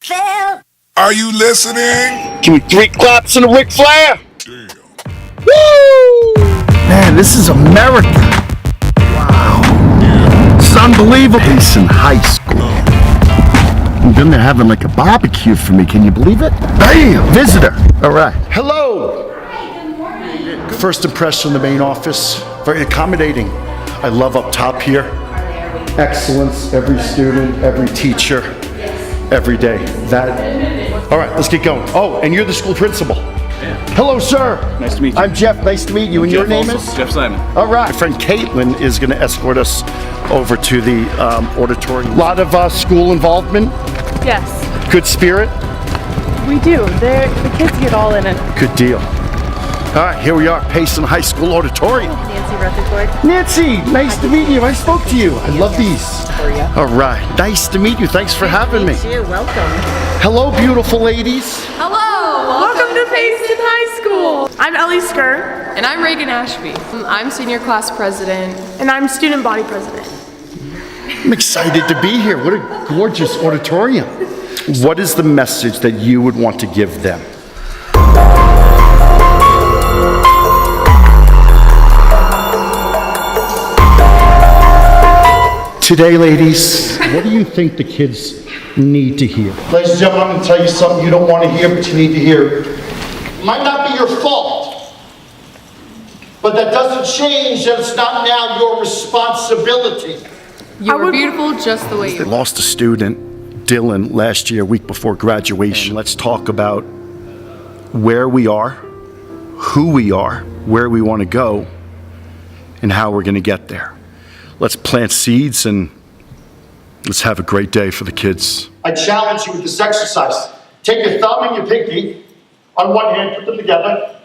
Phil! Are you listening? Give me 3 claps and a Ric Flair. Damn. Woo! Man, this is America. Wow. This is unbelievable. Payson High School. And then they're having like a barbecue for me. Can you believe it? Bam! Visitor. All right. Hello. Hi, good morning. First impression of the main office. Very accommodating. I love up top here. Excellence. Every student, every teacher, every day. All right, let's get going. Oh, and you're the school principal. Hello, sir. Nice to meet you. I'm Jeff. Nice to meet you. And your name is? Jeff Simon. All right. My friend Caitlin is going to escort us over to the auditorium. A lot of school involvement. Yes, Good spirit. we do. The kids get all in it. Good deal. All right, here we are, Payson High School auditorium. Nancy Rutherford. Nancy, nice to meet you. I spoke to you. I love these. All right, nice to meet you. Thanks for having me. You're welcome. Hello, beautiful ladies. Hello, welcome to Payson High School. I'm Ellie Skur. And I'm Reagan Ashby. I'm senior class president. And I'm student body president. I'm excited to be here. What a gorgeous auditorium. What is the message that you would want to give them? Today, ladies, what do you think the kids need to hear? Ladies and gentlemen, I'm going to tell you something you don't want to hear, but you need to hear. It might not be your fault, but that doesn't change that it's not now your responsibility. You were beautiful just the way you They were. lost a student, Dylan, last year, week before graduation. Let's talk about where we are, who we are, where we want to go, and how we're going to get there. Let's plant seeds and let's have a great day for the kids. I challenge you with this exercise. Take your thumb and your pinky. On one hand, put them together.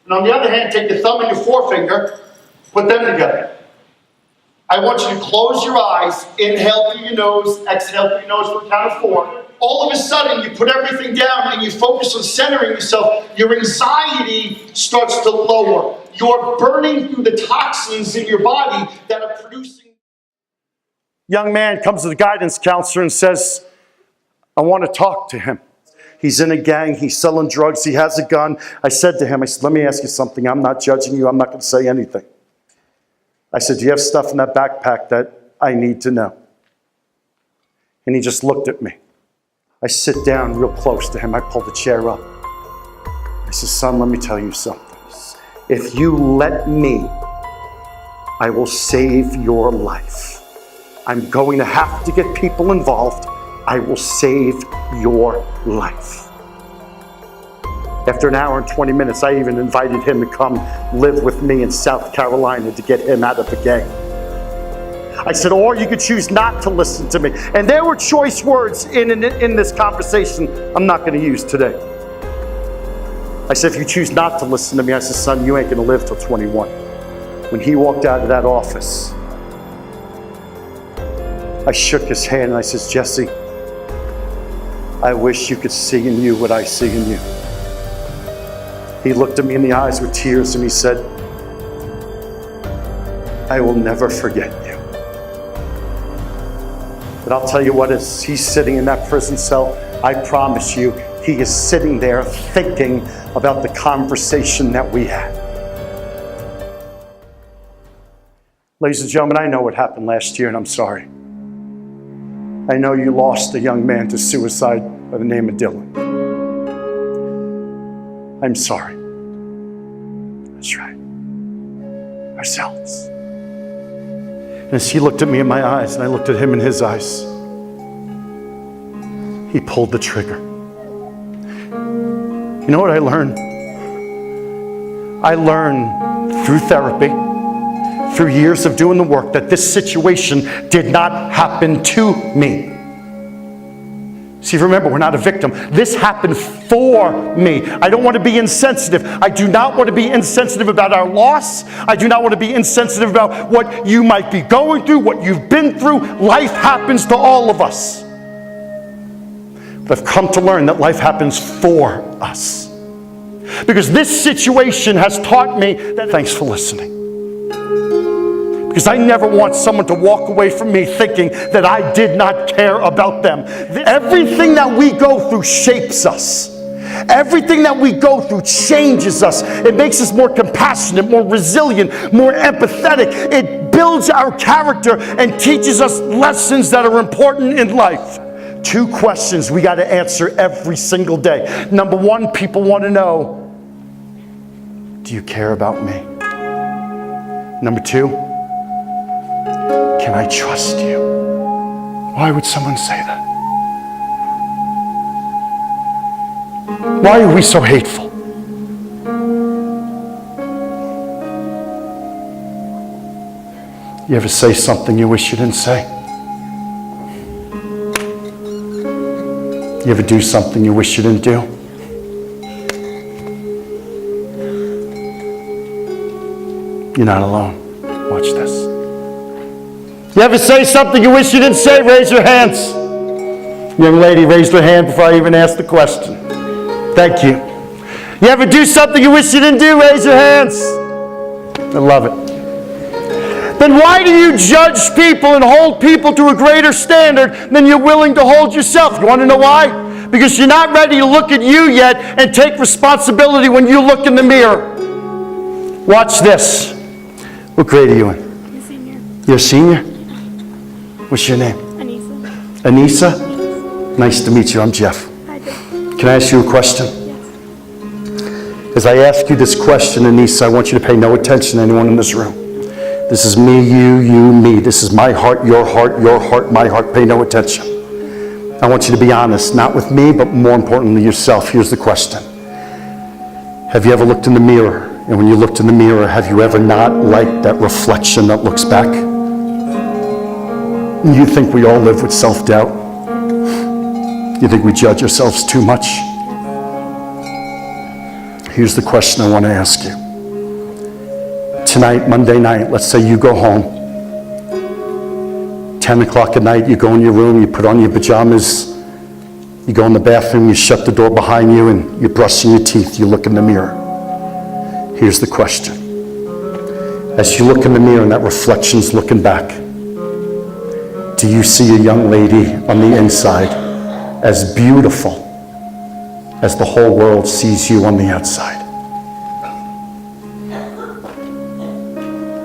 And on the other hand, take your thumb and your forefinger, put them together. I want you to close your eyes, inhale through your nose, exhale through your nose for a count of 4. All of a sudden, you put everything down and you focus on centering yourself. Your anxiety starts to lower. You're burning through the toxins in your body that are producing. Young man comes to the guidance counselor and says, I want to talk to him. He's in a gang, he's selling drugs, he has a gun. I said to him, let me ask you something. I'm not judging you, I'm not going to say anything. I said, do you have stuff in that backpack that I need to know? And he just looked at me. I sit down real close to him. I pull the chair up. I said, son, let me tell you something. If you let me, I will save your life. I'm going to have to get people involved. I will save your life. After an hour and 20 minutes, I even invited him to come live with me in South Carolina to get him out of the gang. I said, or you could choose not to listen to me. And there were choice words in this conversation I'm not going to use today. I said, if you choose not to listen to me, I said, son, you ain't going to live till 21. When he walked out of that office, I shook his hand and I said, Jesse, I wish you could see in you what I see in you. He looked at me in the eyes with tears and he said, I will never forget you. But I'll tell you what, as he's sitting in that prison cell, I promise you, he is sitting there thinking about the conversation that we had. Ladies and gentlemen, I know what happened last year and I'm sorry. I know you lost a young man to suicide by the name of Dylan. I'm sorry. That's right. Ourselves. And as he looked at me in my eyes and I looked at him in his eyes, he pulled the trigger. You know what I learned? I learned through therapy, through years of doing the work, that this situation did not happen to me. See, remember, we're not a victim. This happened for me. I don't want to be insensitive. I do not want to be insensitive about our loss. I do not want to be insensitive about what you might be going through, what you've been through. Life happens to all of us. But I've come to learn that life happens for us. Because this situation has taught me that. Thanks for listening. because I never want someone to walk away from me thinking that I did not care about them. Everything that we go through shapes us. Everything that we go through changes us. It makes us more compassionate, more resilient, more empathetic. It builds our character and teaches us lessons that are important in life. 2 questions we got to answer every single day. Number 1, people want to know, do you care about me? Number 2, can I trust you? Why would someone say that? Why are we so hateful? You ever say something you wish you didn't say? You ever do something you wish you didn't do? You're not alone. Watch this. You ever say something you wish you didn't say? Raise your hands. Young lady raised her hand before I even asked the question. Thank you. You ever do something you wish you didn't do? Raise your hands. I love it. Then why do you judge people and hold people to a greater standard than you're willing to hold yourself? You want to know why? Because you're not ready to look at you yet and take responsibility when you look in the mirror. Watch this. What grade are you in? I'm a senior. You're a senior? What's your name? Anissa. Anissa? Nice to meet you. I'm Jeff. Hi, Jeff. Can I ask you a question? Yes. As I ask you this question, Anissa, I want you to pay no attention to anyone in this room. This is me, you, me. This is my heart, your heart, my heart. Pay no attention. I want you to be honest, not with me, but more importantly, yourself. Here's the question. Have you ever looked in the mirror? And when you looked in the mirror, have you ever not liked that reflection that looks back? You think we all live with self-doubt? You think we judge ourselves too much? Here's the question I want to ask you. Tonight, Monday night, let's say you go home. 10 o'clock at night, you go in your room, you put on your pajamas, you go in the bathroom, you shut the door behind you, and you're brushing your teeth, you look in the mirror. Here's the question. As you look in the mirror and that reflection's looking back, do you see a young lady on the inside as beautiful as the whole world sees you on the outside?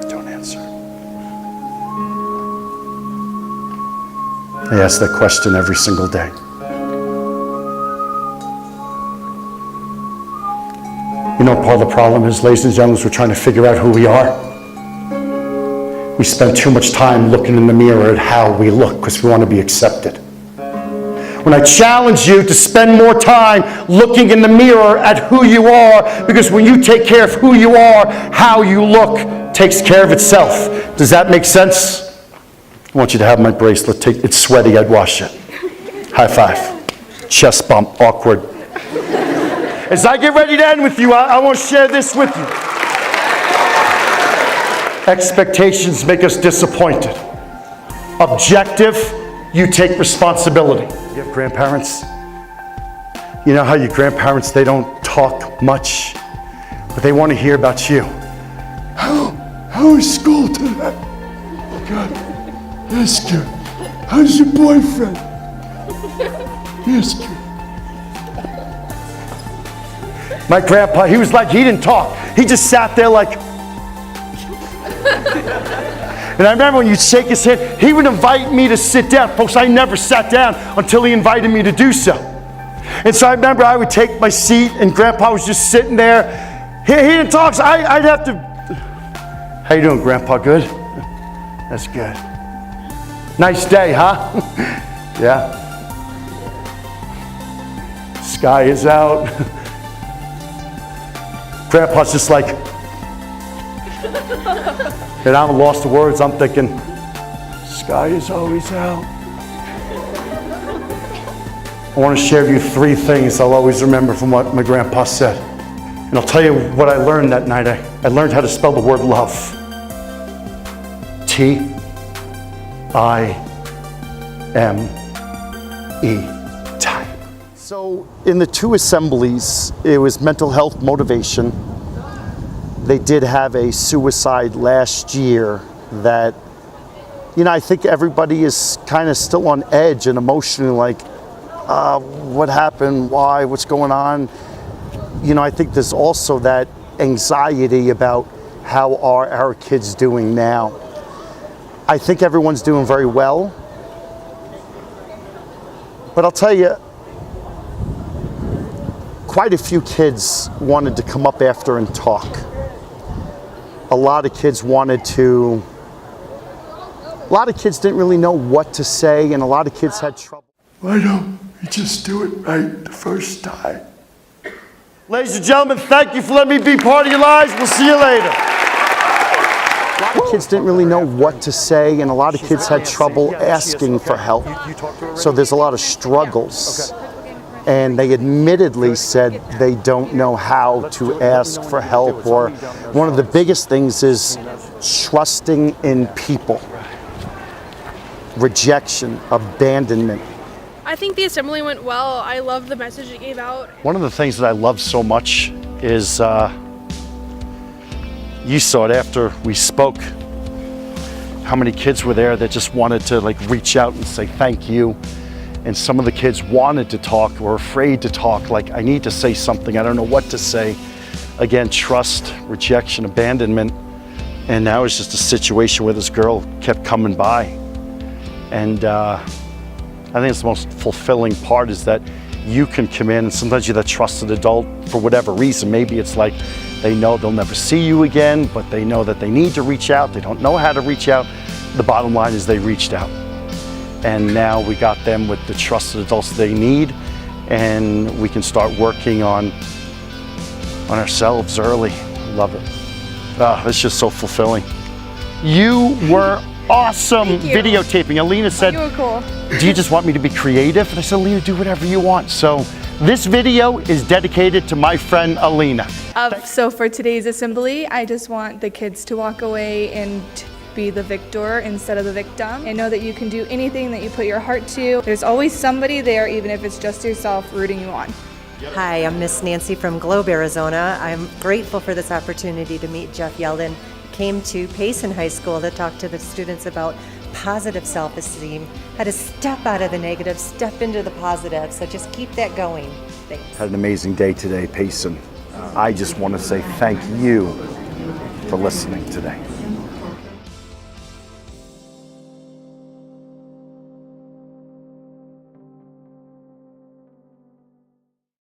Don't answer. I ask that question every single day. You know, part of the problem is, ladies and gentlemen, we're trying to figure out who we are. We spend too much time looking in the mirror at how we look because we want to be accepted. When I challenge you to spend more time looking in the mirror at who you are, because when you take care of who you are, how you look takes care of itself. Does that make sense? I want you to have my bracelet. It's sweaty, I'd wash it. High five. Chest bump, awkward. As I get ready to end with you, I want to share this with you. Expectations make us disappointed. Objective, you take responsibility. You have grandparents? You know how your grandparents, they don't talk much, but they want to hear about you. How is school today? Good. That's good. How's your boyfriend? Yes, good. My grandpa, he was like, he didn't talk. He just sat there like. And I remember when you'd shake his hand, he would invite me to sit down. Folks, I never sat down until he invited me to do so. And so I remember I would take my seat and Grandpa was just sitting there. He didn't talk, so I'd have to. How you doing, Grandpa? Good? That's good. Nice day, huh? Yeah. Sky is out. Grandpa's just like, and I'm lost for words. I'm thinking, sky is always out. I want to share with you 3 things I'll always remember from what my grandpa said. And I'll tell you what I learned that night. I learned how to spell the word love. T-I-M-E, time. So in the 2 assemblies, it was mental health motivation. They did have a suicide last year that, I think everybody is kind of still on edge and emotionally like, what happened, why, what's going on? I think there's also that anxiety about how are our kids doing now. I think everyone's doing very well, but I'll tell you, quite a few kids wanted to come up after and talk. A lot of kids didn't really know what to say, and a lot of kids had trouble. Why don't we just do it right the first time? Ladies and gentlemen, thank you for letting me be part of your lives. We'll see you later. A lot of kids didn't really know what to say, and a lot of kids had trouble asking for help. So there's a lot of struggles. And they admittedly said they don't know how to ask for help, or one of the biggest things is trusting in people. Rejection, abandonment. I think the assembly went well. I love the message it gave out. One of the things that I love so much is, you saw it after we spoke, how many kids were there that just wanted to reach out and say thank you. And some of the kids wanted to talk, were afraid to talk, like, I need to say something, I don't know what to say. Again, trust, rejection, abandonment. And now it's just a situation where this girl kept coming by. And I think it's the most fulfilling part is that you can come in, and sometimes you're that trusted adult for whatever reason. Maybe it's like they know they'll never see you again, but they know that they need to reach out. They don't know how to reach out. The bottom line is they reached out. And now we got them with the trusted adults they need, and we can start working on ourselves early. Love it. It's just so fulfilling. You were awesome videotaping. Alina said, you were cool. Do you just want me to be creative? And I said, Alina, do whatever you want. So this video is dedicated to my friend Alina. So for today's assembly, I just want the kids to walk away and be the victor instead of the victim, and know that you can do anything that you put your heart to. There's always somebody there, even if it's just yourself, rooting you on. Hi, I'm Miss Nancy from Globe, Arizona. I'm grateful for this opportunity to meet Jeff Yalden. Came to Payson High School to talk to the students about positive self-esteem, how to step out of the negative, step into the positive, so just keep that going. Thanks. Had an amazing day today, Payson. I just want to say thank you for listening today.